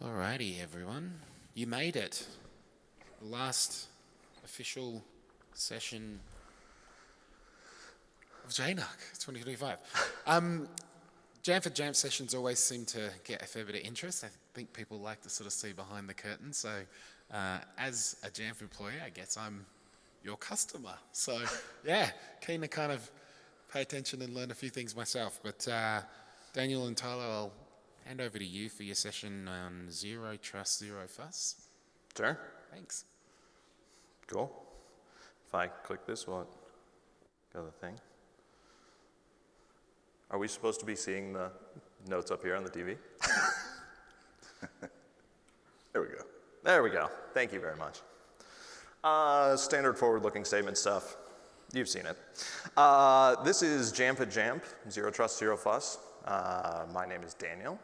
Alrighty, everyone. You made it. The last official session of JNUC 2025. Jamf and Jamf sessions always seem to get a fair bit of interest. I think people like to sort of see behind the curtain. So as a Jamf employee, I guess I'm your customer. So yeah, keen to kind of pay attention and learn a few things myself. But Daniel and Tyler, I'll hand over to you for your session on Zero Trust, Zero Fuss. Sure. Thanks. Cool. If I click this, will it go to the thing? Are we supposed to be seeing the notes up here on the TV? There we go. There we go. Thank you very much. Standard forward-looking statement stuff. You've seen it. This is Jamf at Jamf, Zero Trust, Zero Fuss. My name is Daniel.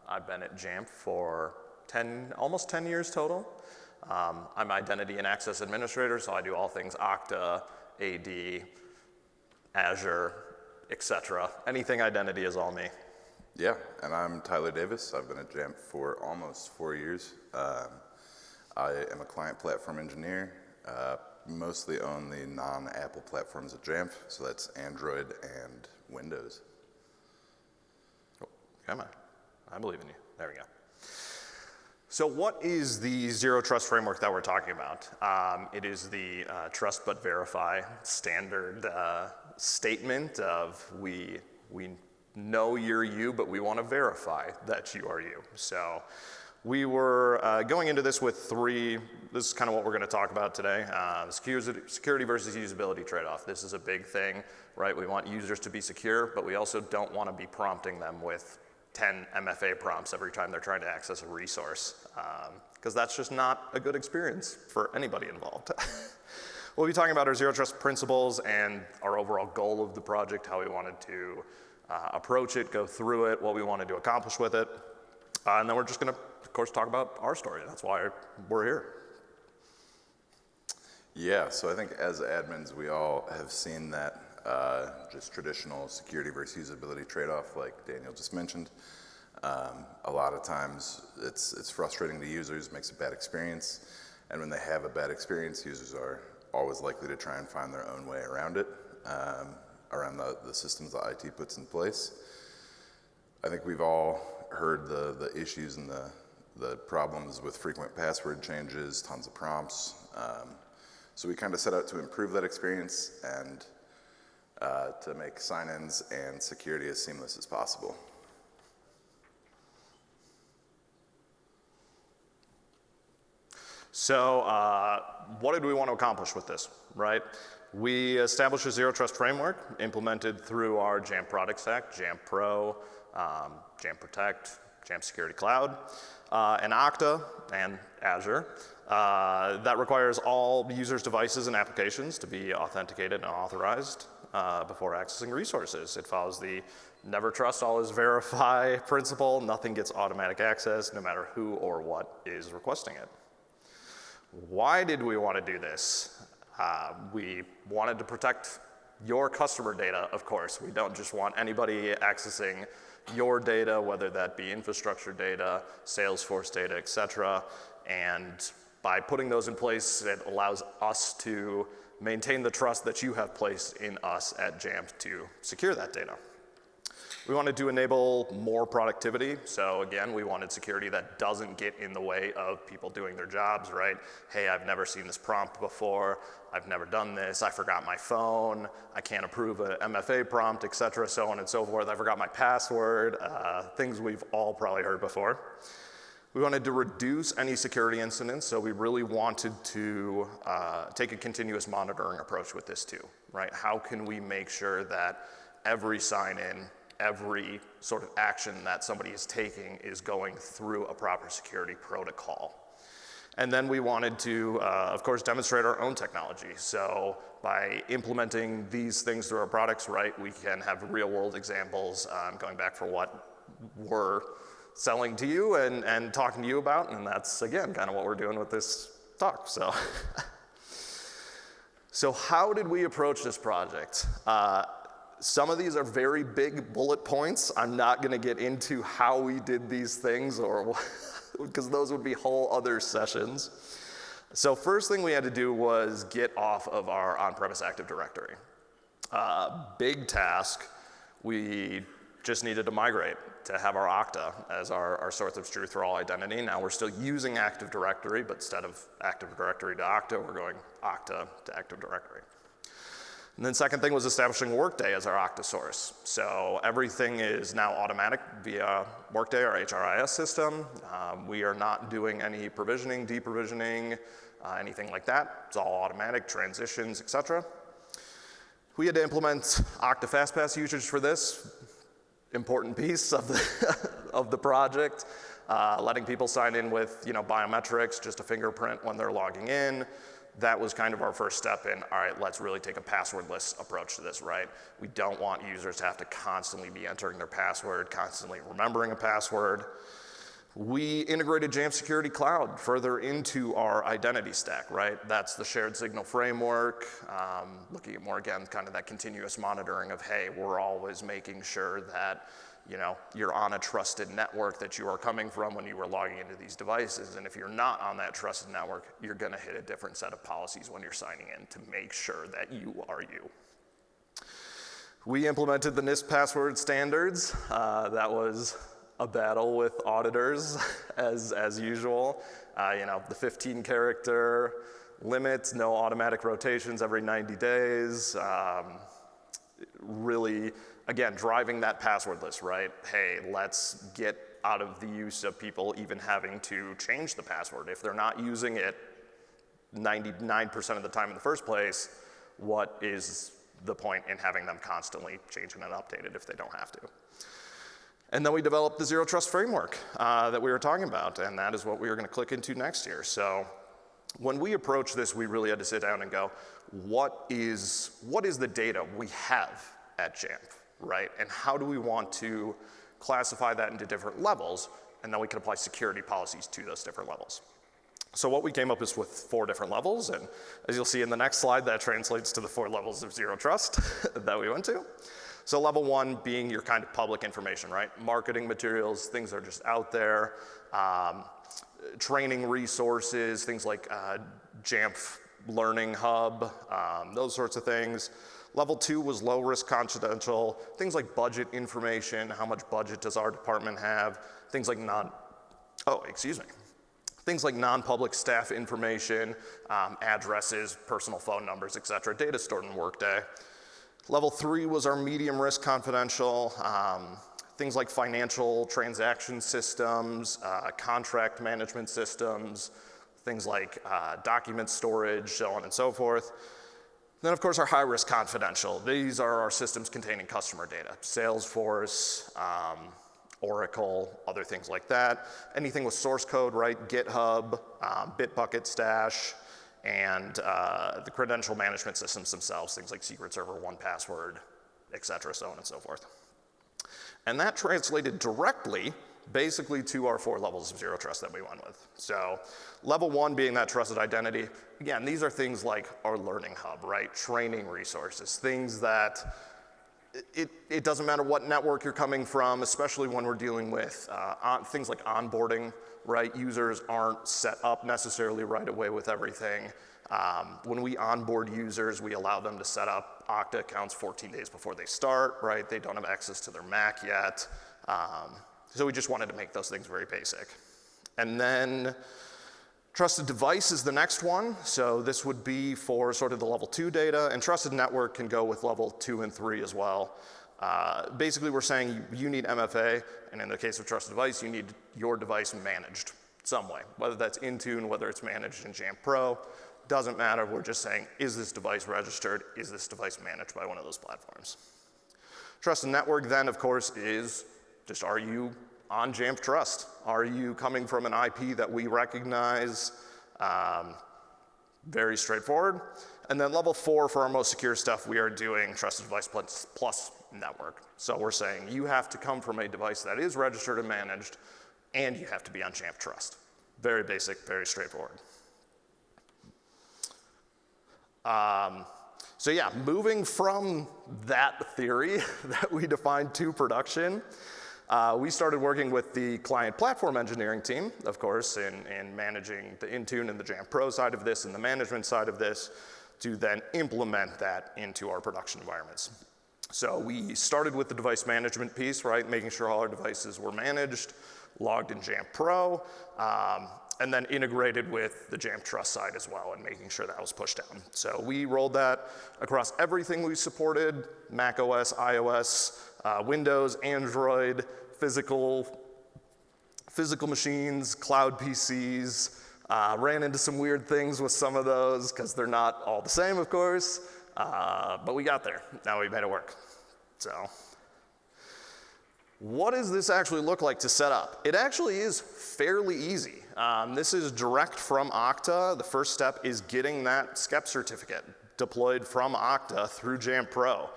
I've been at Jamf for almost 10 years total. I'm Identity and Access Administrator, so I do all things Okta, AD, Azure, etc. Anything identity is all me. Yeah, and I'm Tyler Davis. I've been at Jamf for almost 4 years. I am a client platform engineer. Mostly own the non-Apple platforms at Jamf, so that's Android and Windows. Oh, come on. I believe in you. There we go. So what is the Zero Trust framework that we're talking about? It is the trust but verify standard statement of we know you're you, but we want to verify that you are you. So we were going into this with this is kind of what we're going to talk about today, the security versus usability trade-off. This is a big thing, right? We want users to be secure, but we also don't want to be prompting them with 10 MFA prompts every time they're trying to access a resource, because that's just not a good experience for anybody involved. We'll be talking about our Zero Trust principles and our overall goal of the project, how we wanted to approach it, go through it, what we wanted to accomplish with it. And then we're just going to, of course, talk about our story. That's why we're here. Yeah, so I think as admins, we all have seen that just traditional security versus usability trade-off, like Daniel just mentioned. A lot of times, it's frustrating to users, makes a bad experience, and when they have a bad experience, users are always likely to try and find their own way around it, around the systems that IT puts in place. I think we've all heard the issues and the problems with frequent password changes, tons of prompts. So we kind of set out to improve that experience and to make sign-ins and security as seamless as possible. So what did we want to accomplish with this, right? We established a Zero Trust framework implemented through our Jamf product stack, Jamf Pro, Jamf Protect, Jamf Security Cloud, and Okta and Azure. That requires all users' devices and applications to be authenticated and authorized before accessing resources. It follows the never trust, always verify principle. Nothing gets automatic access, no matter who or what is requesting it. Why did we want to do this? We wanted to protect your customer data, of course. We don't just want anybody accessing your data, whether that be infrastructure data, Salesforce data, et cetera. And by putting those in place, it allows us to maintain the trust that you have placed in us at Jamf to secure that data. We wanted to enable more productivity. So again, we wanted security that doesn't get in the way of people doing their jobs, right? Hey, I've never seen this prompt before. I've never done this. I forgot my phone. I can't approve an MFA prompt, et cetera, so on and so forth. I forgot my password, things we've all probably heard before. We wanted to reduce any security incidents, so we really wanted to take a continuous monitoring approach with this too, right? How can we make sure that every sign-in, every sort of action that somebody is taking is going through a proper security protocol? And then we wanted to, of course, demonstrate our own technology. So by implementing these things through our products, right, we can have real-world examples going back for what we're selling to you and talking to you about, and that's, again, kind of what we're doing with this talk. So how did we approach this project? Some of these are very big bullet points. I'm not going to get into how we did these things or because those would be whole other sessions. So first thing we had to do was get off of our on-premise Active Directory. Big task, we just needed to migrate to have our Okta as our source of truth for all identity. Now we're still using Active Directory, but instead of Active Directory to Okta, we're going Okta to Active Directory. And then second thing was establishing Workday as our Okta source. So everything is now automatic via Workday, our HRIS system. We are not doing any provisioning, deprovisioning, anything like that. It's all automatic, transitions, etc. We had to implement Okta FastPass usage for this important piece of the project, letting people sign in with biometrics, just a fingerprint when they're logging in. That was kind of our first step in, all right, let's really take a passwordless approach to this, right? We don't want users to have to constantly be entering their password, constantly remembering a password. We integrated Jamf Security Cloud further into our identity stack, right? That's the shared signal framework, looking at more, again, kind of that continuous monitoring of, hey, we're always making sure that you're on a trusted network that you are coming from when you were logging into these devices. And if you're not on that trusted network, you're gonna hit a different set of policies when you're signing in to make sure that you are you. We implemented the NIST password standards. That was a battle with auditors as usual. The 15 character limit, no automatic rotations every 90 days. Really, again, driving that passwordless, right? Hey, let's get out of the use of people even having to change the password. If they're not using it 99% of the time in the first place, what is the point in having them constantly changing and updated if they don't have to? And then we developed the Zero Trust framework that we were talking about, and that is what we are gonna click into next year. So when we approached this, we really had to sit down and go, what is the data we have at Jamf, right? And how do we want to classify that into different levels? And then we can apply security policies to those different levels. So what we came up is with 4 different levels, and as you'll see in the next slide, that translates to the 4 levels of Zero Trust that we went to. So level 1 being your kind of public information, right? Marketing materials, things that are just out there, training resources, things like Jamf Learning Hub, those sorts of things. Level 2 was low risk confidential, things like budget information, how much budget does our department have, things like things like non-public staff information, addresses, personal phone numbers, et cetera, data stored in Workday. Level 3 was our medium risk confidential, things like financial transaction systems, contract management systems, things like document storage, so on and so forth. Then of course our high risk confidential. These are our systems containing customer data, Salesforce, Oracle, other things like that. Anything with source code, right? GitHub, Bitbucket Stash, and the credential management systems themselves, things like Secret Server, 1Password, et cetera, so on and so forth. And that translated directly basically to our 4 levels of Zero Trust that we went with. So level 1 being that trusted identity. Again, these are things like our learning hub, right? Training resources, things that it doesn't matter what network you're coming from, especially when we're dealing with things like onboarding, right? Users aren't set up necessarily right away with everything. When we onboard users, we allow them to set up Okta accounts 14 days before they start, right? They don't have access to their Mac yet. So we just wanted to make those things very basic. And then trusted device is the next one. So this would be for sort of the level 2 data, and trusted network can go with level 2 and 3 as well. Basically we're saying you need MFA, and in the case of trusted device, you need your device managed some way, whether that's Intune, whether it's managed in Jamf Pro, doesn't matter. We're just saying, is this device registered? Is this device managed by one of those platforms? Trusted network then, of course, is just, are you on Jamf Trust? Are you coming from an IP that we recognize? Very straightforward. And then level 4 for our most secure stuff, we are doing trusted device plus network. So we're saying you have to come from a device that is registered and managed, and you have to be on Jamf Trust. Very basic, very straightforward. So yeah, moving from that theory that we defined to production, We started working with the client platform engineering team, of course, in managing the Intune and the Jamf Pro side of this and the management side of this to then implement that into our production environments. So we started with the device management piece, right? Making sure all our devices were managed, logged in Jamf Pro, and then integrated with the Jamf Trust side as well and making sure that was pushed down. So we rolled that across everything we supported, macOS, iOS, Windows, Android, physical machines, cloud PCs, ran into some weird things with some of those because they're not all the same, of course, but we got there. Now we made it work. So what does this actually look like to set up? It actually is fairly easy. This is direct from Okta. The first step is getting that SCEP certificate deployed from Okta through Jamf Pro.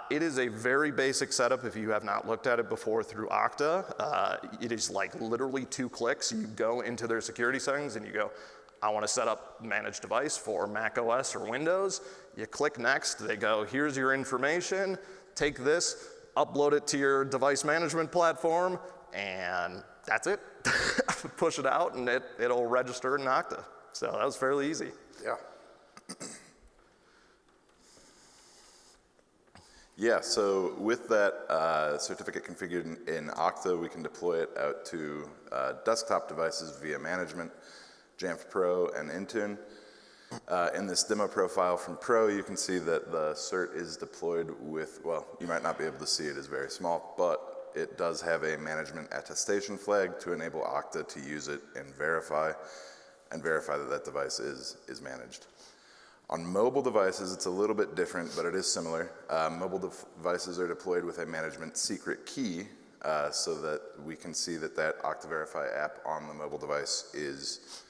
It is a very basic setup if you have not looked at it before through Okta. It is like literally 2 clicks. You go into their security settings and you go, I want to set up managed device for macOS or Windows. You click next, they go, here's your information, take this, upload it to your device management platform, and that's it. Push it out and it'll register in Okta. So that was fairly easy. Yeah. Yeah, so with that certificate configured in Okta, we can deploy it out to desktop devices via management, Jamf Pro, and Intune. In this demo profile from Pro, you can see that the cert is deployed with, well, you might not be able to see it, it's very small, but it does have a management attestation flag to enable Okta to use it and verify that that device is managed. On mobile devices, it's a little bit different, but it is similar. Mobile devices are deployed with a management secret key so that we can see that that Okta Verify app on the mobile device is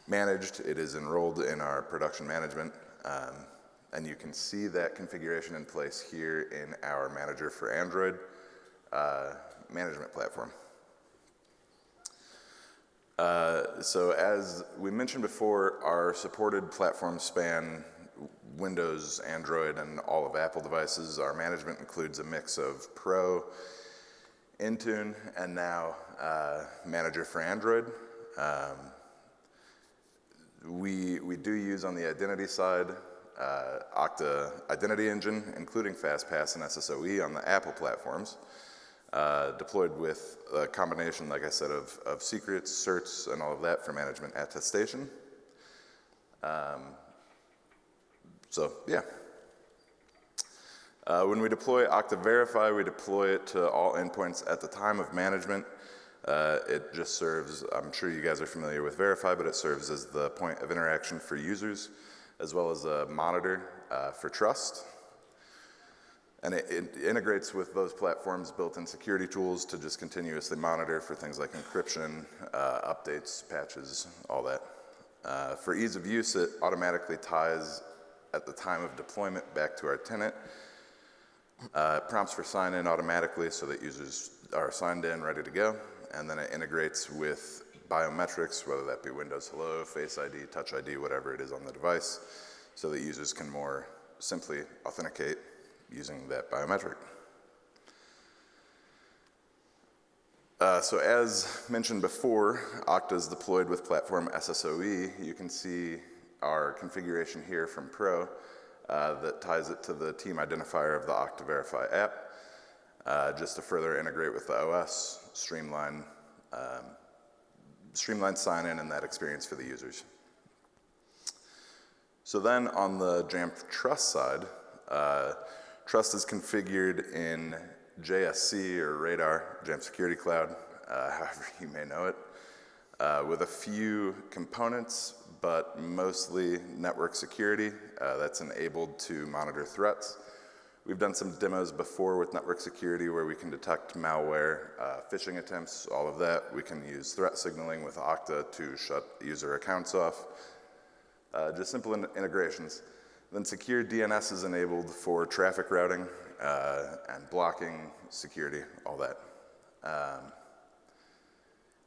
managed. It is enrolled in our production management. And you can see that configuration in place here in our manager for Android management platform. So as we mentioned before, our supported platforms span Windows, Android, and all of Apple devices. Our management includes a mix of Pro, Intune, and now Manager for Android. We do use on the identity side Okta Identity Engine, including FastPass and SSOE on the Apple platforms. Deployed with a combination, like I said, of secrets, certs, and all of that for management attestation. So yeah. When we deploy Okta Verify, we deploy it to all endpoints at the time of management. It just serves, I'm sure you guys are familiar with Verify, but it serves as the point of interaction for users, as well as a monitor for trust. And it integrates with those platforms' built-in security tools to just continuously monitor for things like encryption, updates, patches, all that. For ease of use, it automatically ties at the time of deployment back to our tenant. Prompts for sign-in automatically so that users are signed in, ready to go. And then it integrates with biometrics, whether that be Windows Hello, Face ID, Touch ID, whatever it is on the device, so that users can more simply authenticate using that biometric. So as mentioned before, Okta is deployed with platform SSOE. You can see our configuration here from Pro that ties it to the team identifier of the Okta Verify app, just to further integrate with the OS, streamline sign-in and that experience for the users. So then on the Jamf Trust side, Trust is configured in JSC or Radar, Jamf Security Cloud, however you may know it, with a few components, but mostly network security that's enabled to monitor threats. We've done some demos before with network security where we can detect malware, phishing attempts, all of that. We can use threat signaling with Okta to shut user accounts off. Just simple integrations. Then secure DNS is enabled for traffic routing and blocking, security, all that.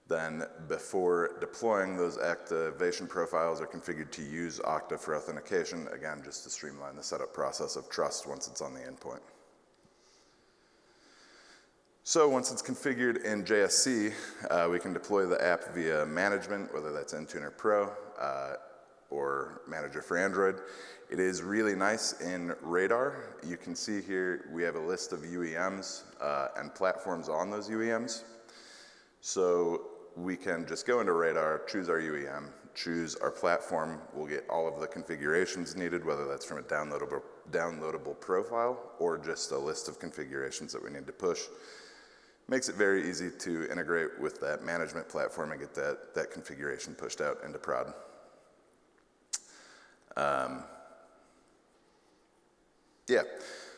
Then before deploying, those activation profiles are configured to use Okta for authentication, again, just to streamline the setup process of trust once it's on the endpoint. So once it's configured in JSC, we can deploy the app via management, whether that's Intune or Pro, or Manager for Android. It is really nice in Radar. You can see here we have a list of UEMs and platforms on those UEMs. So we can just go into Radar, choose our UEM, choose our platform. We'll get all of the configurations needed, whether that's from a downloadable profile or just a list of configurations that we need to push. Makes it very easy to integrate with that management platform and get that configuration pushed out into prod.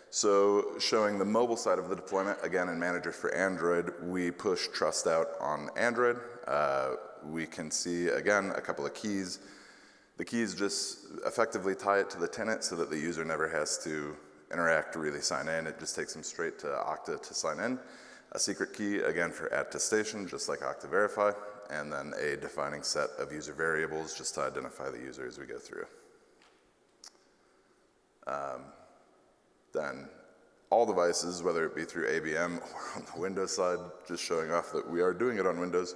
So showing the mobile side of the deployment, again in Manager for Android, we push trust out on Android. We can see, again, a couple of keys. The keys just effectively tie it to the tenant so that the user never has to interact to really sign in. It just takes them straight to Okta to sign in. A secret key, again, for attestation, just like Okta Verify, and then a defining set of user variables just to identify the user as we go through. Then all devices, whether it be through ABM or on the Windows side, just showing off that we are doing it on Windows,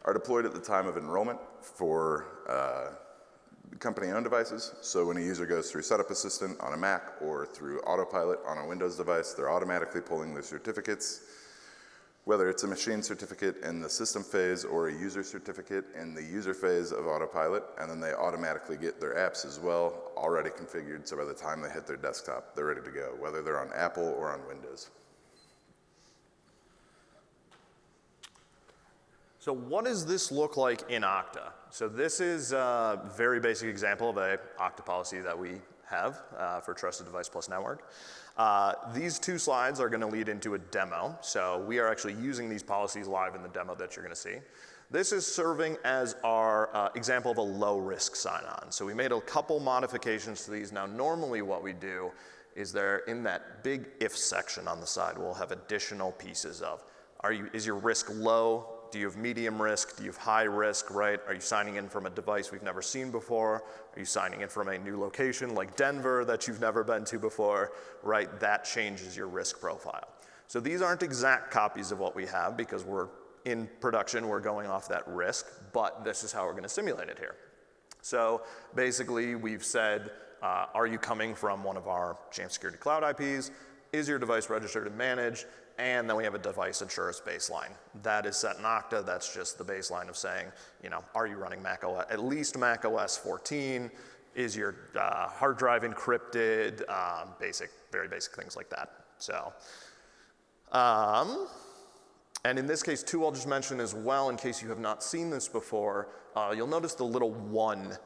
are deployed at the time of enrollment for company-owned devices. So when a user goes through Setup Assistant on a Mac or through Autopilot on a Windows device, they're automatically pulling their certificates, whether it's a machine certificate in the system phase or a user certificate in the user phase of Autopilot, and then they automatically get their apps as well already configured, so by the time they hit their desktop, they're ready to go, whether they're on Apple or on Windows. So what does this look like in Okta? So this is a very basic example of a Okta policy that we have for Trusted Device Plus Network. These two slides are going to lead into a demo. So we are actually using these policies live in the demo that you're going to see. This is serving as our example of a low-risk sign-on. So we made a couple modifications to these. Now, normally what we do is there in that big if section on the side, we'll have additional pieces of, is your risk low? Do you have medium risk? Do you have high risk, right? Are you signing in from a device we've never seen before? Are you signing in from a new location like Denver that you've never been to before, right? That changes your risk profile. So these aren't exact copies of what we have because we're in production, we're going off that risk, but this is how we're gonna simulate it here. So basically we've said, are you coming from one of our Jamf Security Cloud IPs? Is your device registered and managed? And then we have a device insurance baseline. That is set in Okta. That's just the baseline of saying, are you running macOS, at least macOS 14? Is your hard drive encrypted? Very basic things like that. So, and in this case, too, I'll just mention as well, in case you have not seen this before, you'll notice the little 1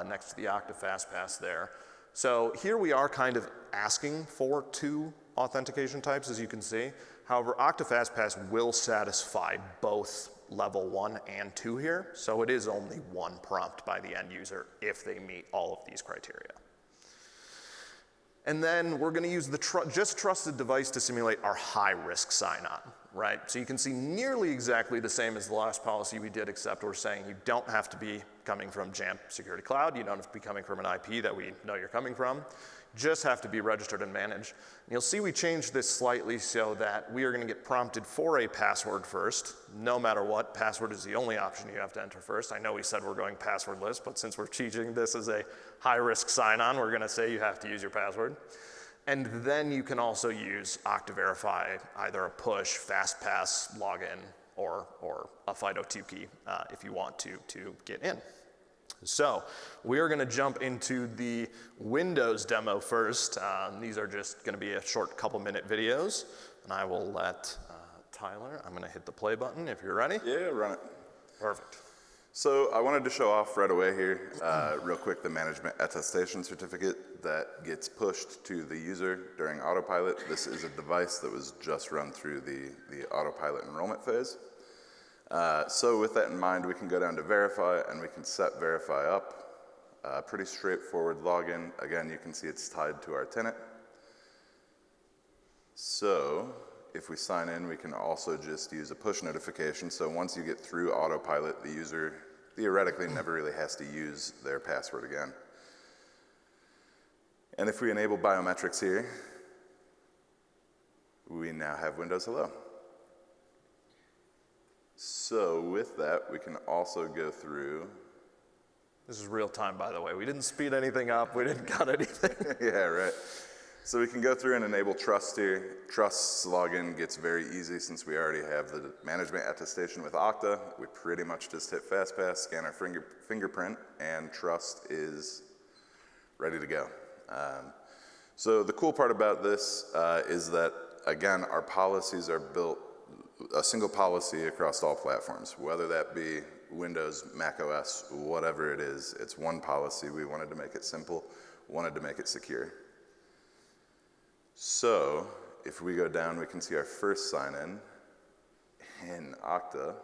next to the Okta FastPass there. So here we are kind of asking for 2 authentication types, as you can see. However, Okta FastPass will satisfy both level 1 and 2 here, so it is only 1 prompt by the end user if they meet all of these criteria. And then we're gonna use the just trusted device to simulate our high-risk sign-on, right? So you can see nearly exactly the same as the last policy we did, except we're saying you don't have to be coming from Jamf Security Cloud, you don't have to be coming from an IP that we know you're coming from, just have to be registered and managed. And you'll see we changed this slightly so that we are gonna get prompted for a password first. No matter what, password is the only option you have to enter first. I know we said we're going passwordless, but since we're teaching this as a high-risk sign-on, we're gonna say you have to use your password. And then you can also use Okta Verify, either a push, FastPass login, or a FIDO2 key if you want to get in. So we are going to jump into the Windows demo first. These are just going to be a short couple-minute videos, and I will let Tyler, I'm going to hit the play button if you're ready. Yeah, run it. Perfect. So I wanted to show off right away here, real quick, the management attestation certificate that gets pushed to the user during Autopilot. This is a device that was just run through the Autopilot enrollment phase. So with that in mind, we can go down to Verify and we can set Verify up. Pretty straightforward login. Again, you can see it's tied to our tenant. So if we sign in, we can also just use a push notification. So once you get through Autopilot, the user theoretically never really has to use their password again. And if we enable biometrics here, we now have Windows Hello. So with that, we can also go through. This is real time, by the way. We didn't speed anything up. We didn't cut anything. Yeah, right. So we can go through and enable trust here. Trust's login gets very easy since we already have the management attestation with Okta. We pretty much just hit FastPass, scan our fingerprint, and trust is ready to go. So the cool part about this is that, again, our policies are built a single policy across all platforms, whether that be Windows, macOS, whatever it is. It's one policy. We wanted to make it simple, wanted to make it secure. So if we go down, we can see our first sign-in in Okta.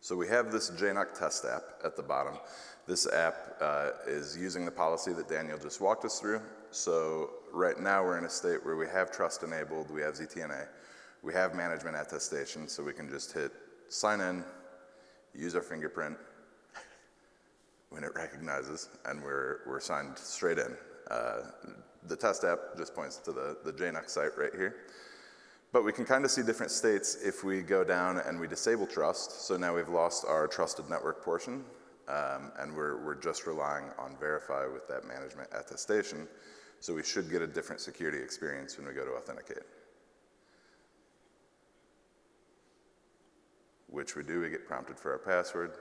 So we have this JNUC test app at the bottom. This app is using the policy that Daniel just walked us through. So right now we're in a state where we have trust enabled, we have ZTNA, we have management attestation, so we can just hit sign in, use our fingerprint when it recognizes, and we're signed straight in. The test app just points to the JNUC site right here. But we can kind of see different states if we go down and we disable trust. So now we've lost our trusted network portion, and we're just relying on verify with that management attestation. So we should get a different security experience when we go to authenticate. Which we do, we get prompted for our password.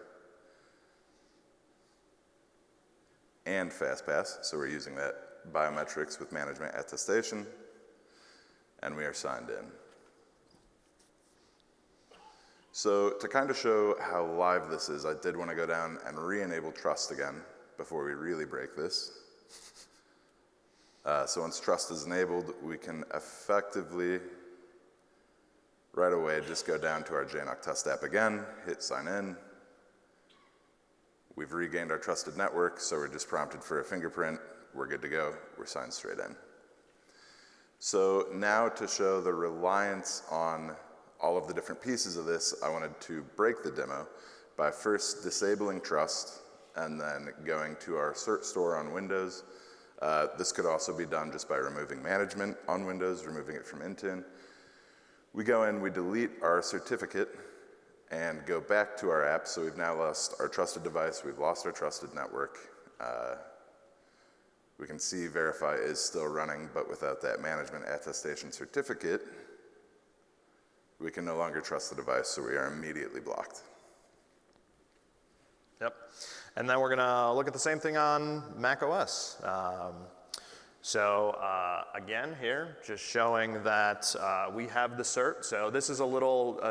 And FastPass, so we're using that biometrics with management attestation. And we are signed in. So to kind of show how live this is, I did want to go down and re-enable trust again before we really break this. So once trust is enabled, we can effectively, right away, just go down to our JNUC test app again, hit sign in. We've regained our trusted network, so we're just prompted for a fingerprint. We're good to go. We're signed straight in. So now to show the reliance on all of the different pieces of this, I wanted to break the demo by first disabling trust and then going to our cert store on Windows. This could also be done just by removing management on Windows, removing it from Intune. We go in, we delete our certificate and go back to our app. So we've now lost our trusted device, we've lost our trusted network. We can see verify is still running, but without that management attestation certificate, we can no longer trust the device, so we are immediately blocked. Yep. And then we're going to look at the same thing on macOS. Again here, just showing that we have the cert. So this is a little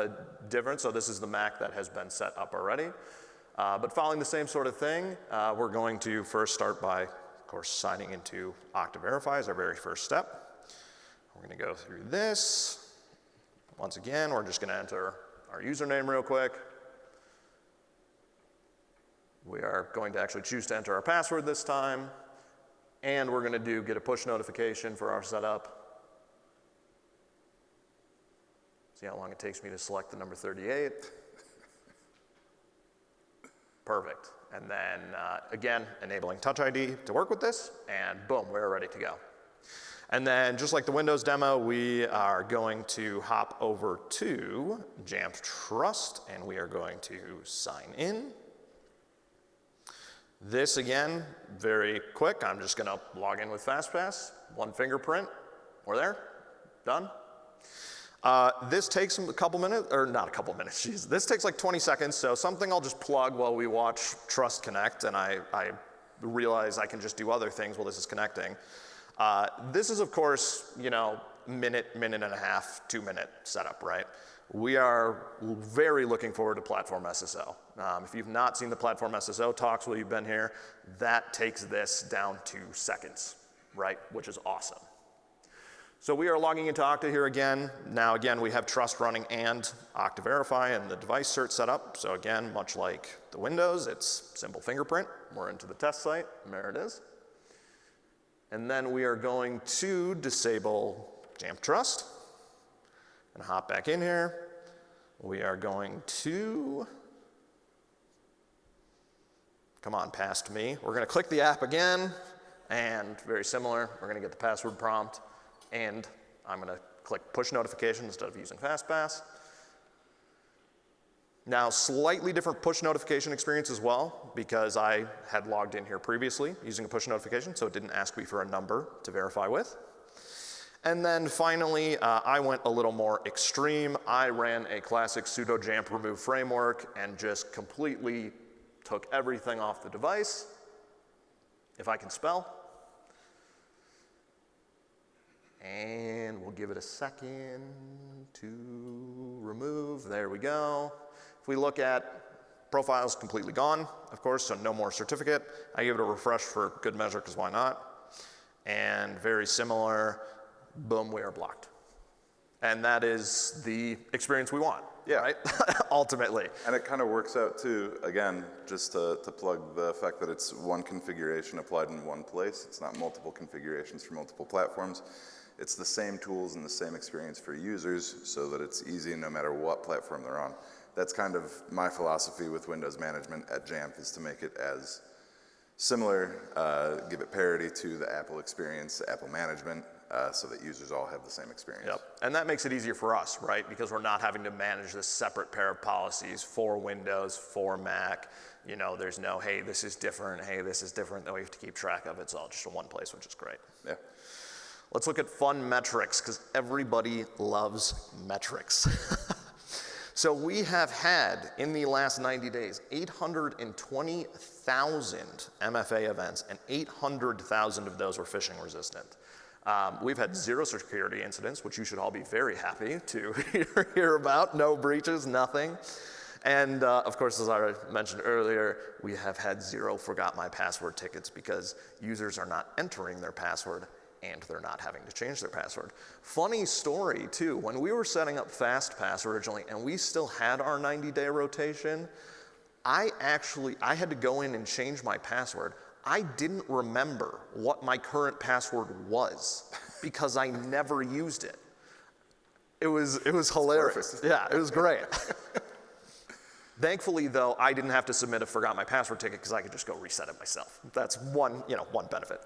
different. So this is the Mac that has been set up already. But following the same sort of thing, we're going to first start by, of course, signing into Okta Verify as our very first step. We're going to go through this. Once again, we're just going to enter our username real quick. We are going to actually choose to enter our password this time. And we're going to get a push notification for our setup. See how long it takes me to select the number 38. Perfect. And then, again, enabling Touch ID to work with this, and boom, we're ready to go. And then, just like the Windows demo, we are going to hop over to Jamf Trust, and we are going to sign in. This, again, very quick. I'm just going to log in with FastPass. One fingerprint. We're there. Done. This takes a couple minutes, or not a couple minutes, geez. This takes like 20 seconds, so something I'll just plug while we watch Trust connect, and I realize I can just do other things while this is connecting. This is, of course, minute and a half, 2-minute setup, right? We are very looking forward to Platform SSO. If you've not seen the Platform SSO talks while you've been here, that takes this down to seconds, right? Which is awesome. So we are logging into Okta here again. Now again, we have Trust running and Okta Verify and the device cert set up. So again, much like the Windows, it's simple fingerprint. We're into the test site, and there it is. And then we are going to disable Jamf Trust and hop back in here. We are going to come on past me. We're gonna click the app again, and very similar, we're gonna get the password prompt, and I'm gonna click push notification instead of using FastPass. Now, slightly different push notification experience as well, because I had logged in here previously using a push notification, so it didn't ask me for a number to verify with. And then finally, I went a little more extreme. I ran a classic sudo jamf remove framework and just completely took everything off the device, if I can spell. And we'll give it a second to remove. There we go. If we look at profiles, completely gone, of course, so no more certificate. I give it a refresh for good measure, because why not? And very similar, boom, we are blocked. And that is the experience we want, right? Ultimately. And it kind of works out too, again, just to plug the fact that it's one configuration applied in one place. It's not multiple configurations for multiple platforms. It's the same tools and the same experience for users so that it's easy no matter what platform they're on. That's kind of my philosophy with Windows management at Jamf, is to make it as similar, give it parity to the Apple experience, Apple management, so that users all have the same experience. Yep, and that makes it easier for us, right? Because we're not having to manage this separate pair of policies for Windows, for Mac. You know, there's no, hey, this is different, hey, this is different, that we have to keep track of. It's all just in one place, which is great. Yeah. Let's look at fun metrics, because everybody loves metrics. So we have had, in the last 90 days, 820,000 MFA events, and 800,000 of those were phishing resistant. We've had 0 security incidents, which you should all be very happy to hear about. No breaches, nothing. And of course, as I mentioned earlier, we have had 0 forgot my password tickets, because users are not entering their password and they're not having to change their password. Funny story too, when we were setting up FastPass originally and we still had our 90-day rotation, I had to go in and change my password. I didn't remember what my current password was because I never used it. It was hilarious. Yeah, it was great. Thankfully, though, I didn't have to submit a forgot my password ticket because I could just go reset it myself. That's one benefit.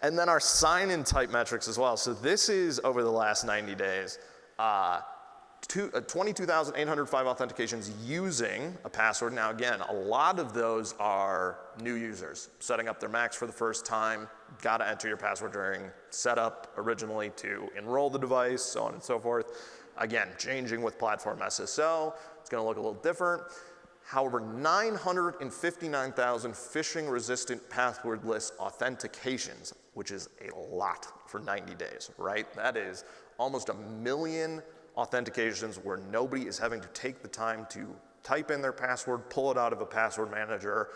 And then our sign-in type metrics as well. So this is over the last 90 days, 22,805 authentications using a password. Now again, a lot of those are new users setting up their Macs for the first time, gotta enter your password during setup originally to enroll the device, so on and so forth. Again, changing with platform SSO, it's gonna look a little different. However, 959,000 phishing-resistant passwordless authentications, which is a lot for 90 days, right? That is almost 1 million authentications where nobody is having to take the time to type in their password, pull it out of a password manager,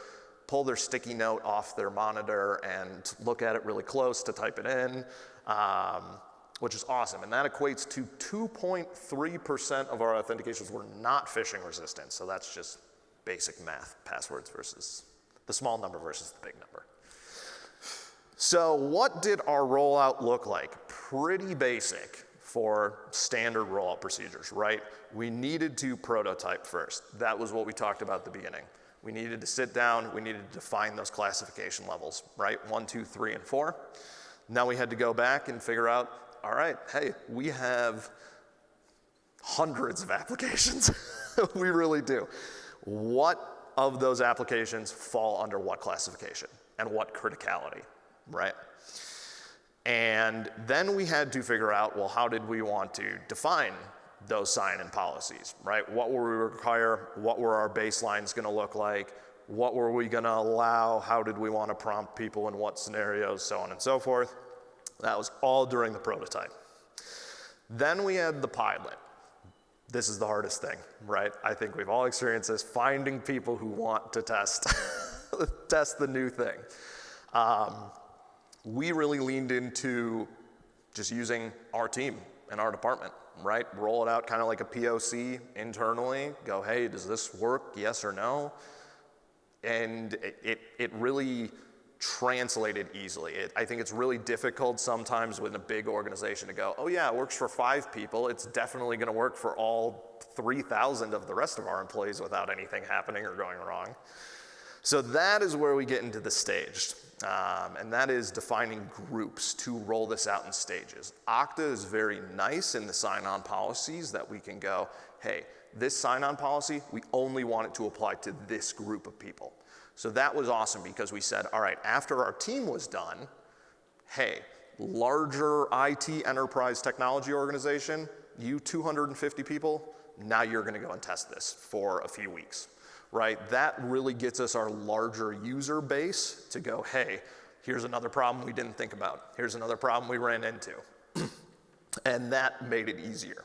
pull their sticky note off their monitor and look at it really close to type it in, which is awesome. And that equates to 2.3% of our authentications were not phishing resistant. So that's just basic math, passwords versus the small number versus the big number. So what did our rollout look like? Pretty basic for standard rollout procedures, right? We needed to prototype first. That was what we talked about at the beginning. We needed to sit down, we needed to define those classification levels, right? 1, 2, 3, and 4. Now we had to go back and figure out, all right, hey, we have hundreds of applications. We really do. What of those applications fall under what classification and what criticality, right? And then we had to figure out, well, how did we want to define those sign-in policies, right? What were we require? What were our baselines gonna look like? What were we gonna allow? How did we wanna prompt people in what scenarios, so on and so forth. That was all during the prototype. Then we had the pilot. This is the hardest thing, right? I think we've all experienced this, finding people who want to test, test the new thing. We really leaned into just using our team and our department, right? Roll it out kind of like a POC internally, go, hey, does this work, yes or no? And it really translated easily. I think it's really difficult sometimes with a big organization to go, oh yeah, it works for 5 people. It's definitely gonna work for all 3,000 of the rest of our employees without anything happening or going wrong. So that is where we get into the staged. And that is defining groups to roll this out in stages. Okta is very nice in the sign-on policies that we can go, hey, this sign-on policy, we only want it to apply to this group of people. So that was awesome because we said, all right, after our team was done, hey, larger IT enterprise technology organization, you 250 people, now you're gonna go and test this for a few weeks. Right, that really gets us our larger user base to go, hey, here's another problem we didn't think about. Here's another problem we ran into. And that made it easier.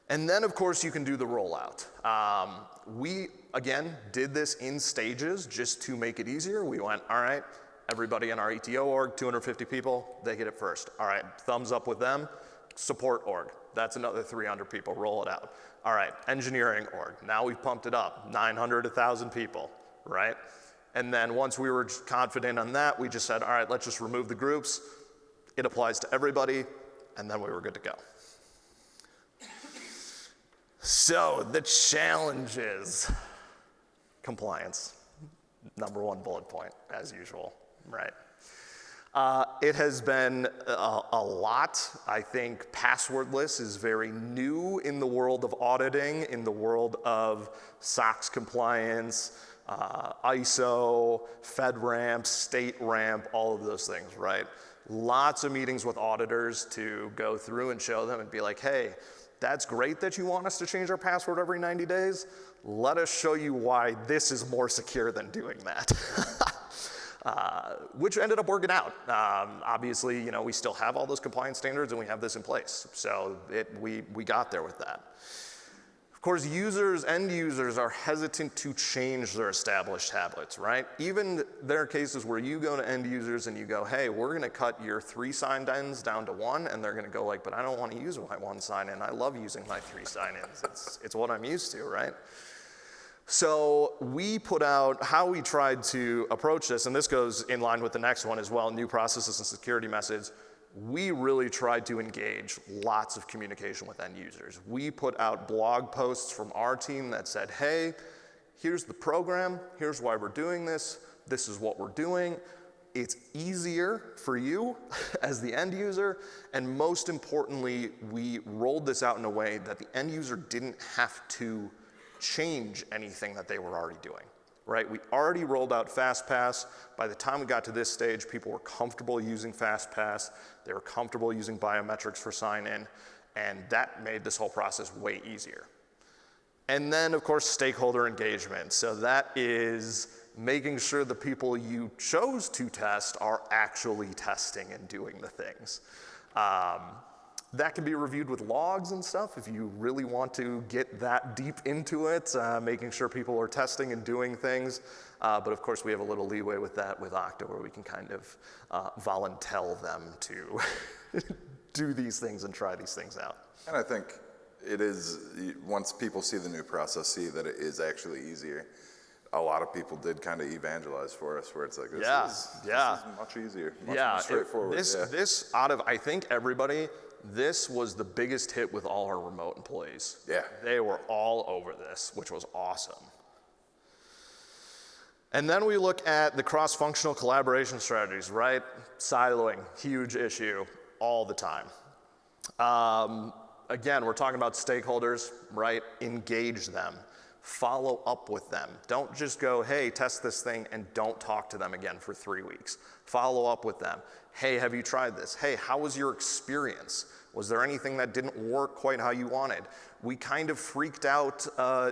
And then, of course, you can do the rollout. We, again, did this in stages just to make it easier. We went, all right, everybody in our ETO org, 250 people, they get it first. All right, thumbs up with them. Support org, that's another 300 people, roll it out. All right, engineering org, now we've pumped it up, 900, 1,000 people, right? And then once we were confident on that, we just said, all right, let's just remove the groups. It applies to everybody, and then we were good to go. So the challenges, compliance, number one bullet point, as usual, right? It has been a lot. I think passwordless is very new in the world of auditing, in the world of SOX compliance, ISO, FedRAMP, StateRAMP, all of those things, right? Lots of meetings with auditors to go through and show them and be like, hey, that's great that you want us to change our password every 90 days. Let us show you why this is more secure than doing that. Which ended up working out. Obviously, you know, we still have all those compliance standards and we have this in place. So we got there with that. Of course, end users are hesitant to change their established habits, right? Even there are cases where you go to end users and you go, hey, we're gonna cut your 3 sign-ins down to 1, and they're gonna go like, but I don't wanna use my 1 sign-in. I love using my 3 sign-ins. It's what I'm used to, right? So we put out how we tried to approach this, and this goes in line with the next one as well, new processes and security methods. We really tried to engage lots of communication with end users. We put out blog posts from our team that said, hey, here's the program, here's why we're doing this is what we're doing. It's easier for you as the end user, and most importantly, we rolled this out in a way that the end user didn't have to change anything that they were already doing, right? We already rolled out FastPass. By the time we got to this stage, people were comfortable using FastPass. They were comfortable using biometrics for sign-in, and that made this whole process way easier. And then, of course, stakeholder engagement. So that is making sure the people you chose to test are actually testing and doing the things. That can be reviewed with logs and stuff if you really want to get that deep into it, making sure people are testing and doing things. But of course, we have a little leeway with that with Okta, where we can kind of volunteer them to do these things and try these things out. And I think it is, once people see the new process, see that it is actually easier. A lot of people did kind of evangelize for us, where it's like, this is much easier, much more straightforward. This out of, I think, everybody, this was the biggest hit with all our remote employees. Yeah. They were all over this, which was awesome. And then we look at the cross-functional collaboration strategies, right? Siloing, huge issue all the time. Again, we're talking about stakeholders, right? Engage them. Follow up with them. Don't just go, hey, test this thing, and don't talk to them again for 3 weeks. Follow up with them. Hey, have you tried this? Hey, how was your experience? Was there anything that didn't work quite how you wanted? We kind of freaked out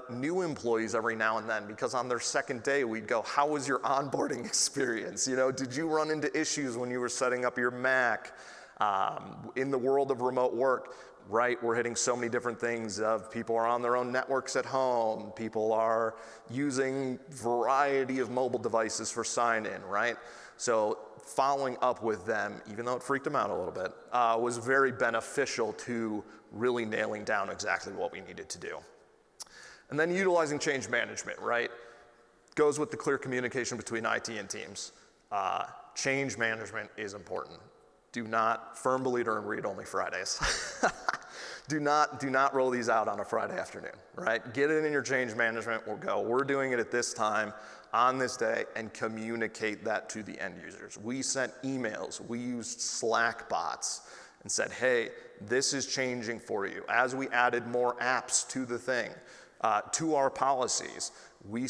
new employees every now and then, because on their second day, we'd go, how was your onboarding experience? You know, did you run into issues when you were setting up your Mac? In the world of remote work, right, we're hitting so many different things of people are on their own networks at home, people are using variety of mobile devices for sign-in, right? So following up with them, even though it freaked them out a little bit, was very beneficial to really nailing down exactly what we needed to do. And then utilizing change management, right? Goes with the clear communication between IT and teams. Change management is important. Do not, firm believer in read-only Fridays. Do not roll these out on a Friday afternoon, right? Get it in your change management. We'll go, we're doing it at this time, on this day, and communicate that to the end users. We sent emails, we used Slack bots and said, hey, this is changing for you. As we added more apps to the thing, to our policies, we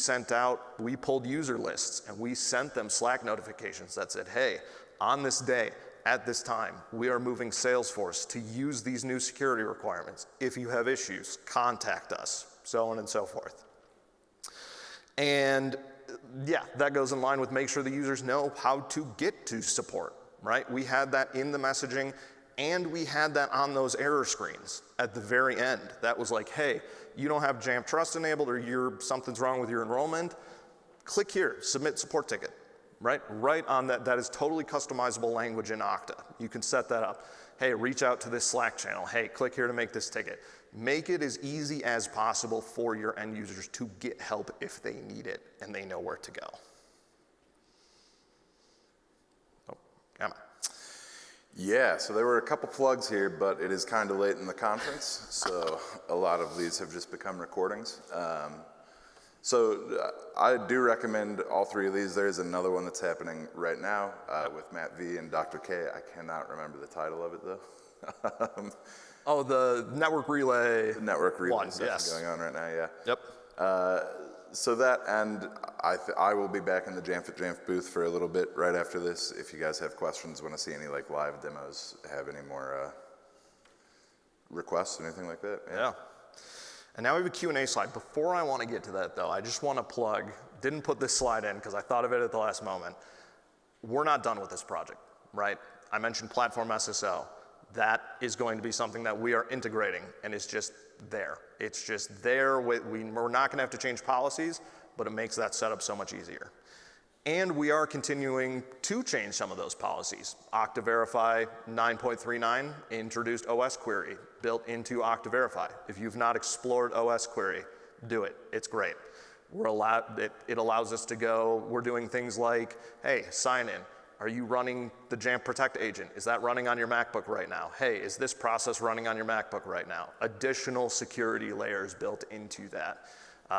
pulled user lists and we sent them Slack notifications that said, hey, on this day, at this time, we are moving Salesforce to use these new security requirements. If you have issues, contact us, so on and so forth. And yeah, that goes in line with make sure the users know how to get to support, right? We had that in the messaging, and we had that on those error screens at the very end. That was like, hey, you don't have Jamf Trust enabled, or something's wrong with your enrollment. Click here, submit support ticket, right? Right on that. That is totally customizable language in Okta. You can set that up. Hey, reach out to this Slack channel. Hey, click here to make this ticket. Make it as easy as possible for your end users to get help if they need it and they know where to go. Oh, come on. Yeah, so there were a couple plugs here, but it is kind of late in the conference, so a lot of these have just become recordings. I do recommend all three of these. There's another one that's happening right now with Matt V and Dr. K. I cannot remember the title of it, though. Oh, the network relay. The network relay one, session yes. going on right now, yeah. Yep. So that, and I will be back in the Jamf at Jamf booth for a little bit right after this. If you guys have questions, want to see any like live demos, have any more requests, anything like that. Yeah. And now we have a Q&A slide. Before I want to get to that though, I just want to plug, didn't put this slide in because I thought of it at the last moment. We're not done with this project, right? I mentioned Platform SSO. That is going to be something that we are integrating and is just there. It's just there. We're not going to have to change policies, but it makes that setup so much easier. And we are continuing to change some of those policies. Okta Verify 9.39 introduced OS query built into Okta Verify. If you've not explored OS query, do it. It's great. It allows us to go, we're doing things like, hey, sign in. Are you running the Jamf Protect agent? Is that running on your MacBook right now? Hey, is this process running on your MacBook right now? Additional security layers built into that.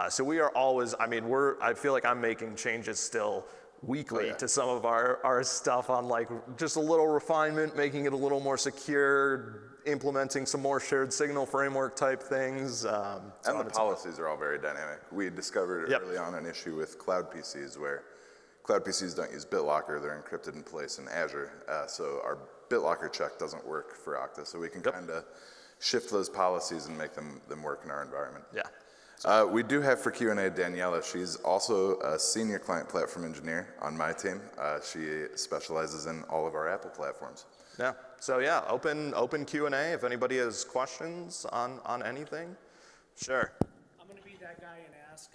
So we are always, I feel like I'm making changes still weekly to some of our stuff on like just a little refinement, making it a little more secure, implementing some more shared signal framework type things. And the policies are all very dynamic. We discovered early on an issue with cloud PCs where cloud PCs don't use BitLocker, they're encrypted in place in Azure. So our BitLocker check doesn't work for Okta. So we can kind of shift those policies and make them work in our environment. Yeah. We do have for Q&A Daniela. She's also a senior client platform engineer on my team. She specializes in all of our Apple platforms. Yeah. So yeah, open Q&A if anybody has questions on anything. Sure. I'm going to be that guy and ask.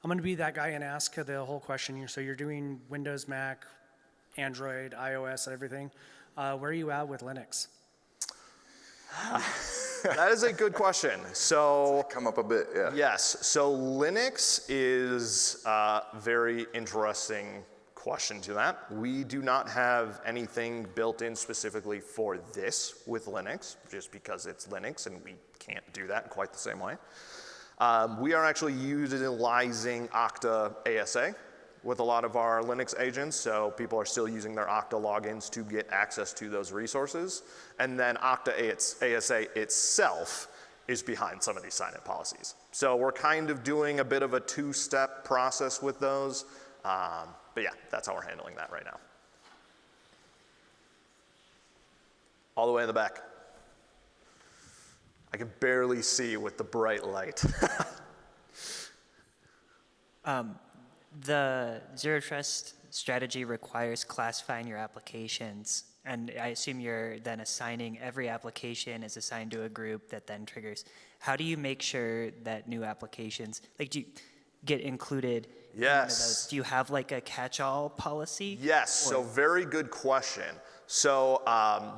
I'm going to be that guy and ask the whole question here. So you're doing Windows, Mac, Android, iOS, everything. Where are you at with Linux? That is a good question. So come up a bit, yeah. Yes. So Linux is a very interesting question to that. We do not have anything built in specifically for this with Linux, just because it's Linux and we can't do that quite the same way. We are actually utilizing Okta ASA with a lot of our Linux agents, so people are still using their Okta logins to get access to those resources. And then Okta ASA itself is behind some of these sign-in policies. So we're kind of doing a bit of a two-step process with those. But yeah, that's how we're handling that right now. All the way in the back. I can barely see with the bright light. The Zero Trust strategy requires classifying your applications, and I assume you're then assigning every application is assigned to a group that then triggers. How do you make sure that new applications, like do you get included in one of those? Do you have like a catch-all policy? Yes, so very good question. So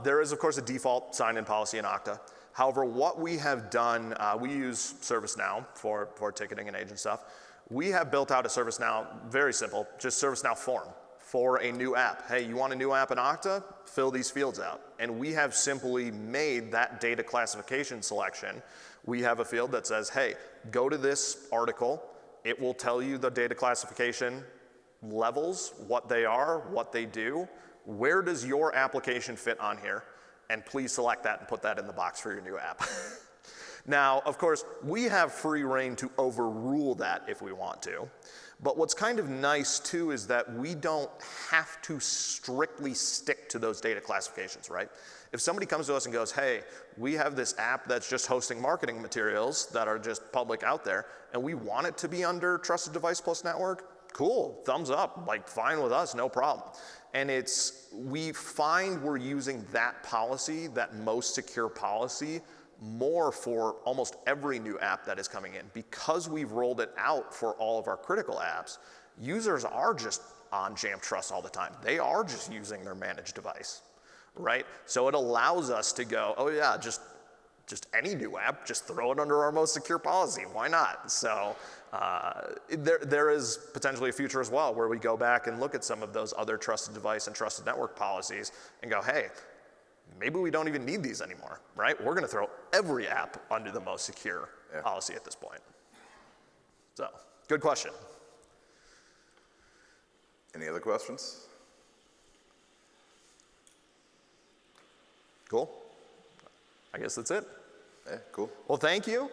there is of course a default sign-in policy in Okta. However, what we have done, we use ServiceNow for ticketing and agent stuff. We have built out a ServiceNow, very simple, just ServiceNow form for a new app. Hey, you want a new app in Okta? Fill these fields out. And we have simply made that data classification selection. We have a field that says, hey, go to this article. It will tell you the data classification levels, what they are, what they do. Where does your application fit on here? And please select that and put that in the box for your new app. Now, of course, we have free reign to overrule that if we want to. But what's kind of nice too is that we don't have to strictly stick to those data classifications, right? If somebody comes to us and goes, hey, we have this app that's just hosting marketing materials that are just public out there, and we want it to be under Trusted Device Plus Network, cool, thumbs up, like fine with us, no problem. And we find we're using that policy, that most secure policy, more for almost every new app that is coming in. Because we've rolled it out for all of our critical apps, users are just on Jamf Trust all the time. They are just using their managed device, right? So it allows us to go, oh yeah, just any new app, just throw it under our most secure policy. Why not? So there is potentially a future as well where we go back and look at some of those other trusted device and trusted network policies and go, hey, maybe we don't even need these anymore, right? We're going to throw every app under the most secure policy at this point. So, good question. Any other questions? Cool. I guess that's it. Yeah, cool. Well, thank you.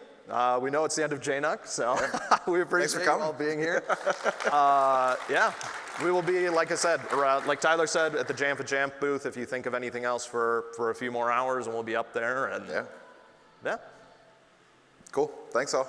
We know it's the end of JNUC, so we appreciate you all being here. Yeah, we will be, like I said, around, like Tyler said, at the Jamf booth if you think of anything else for a few more hours, and we'll be up there. And Yeah. Cool. Thanks all.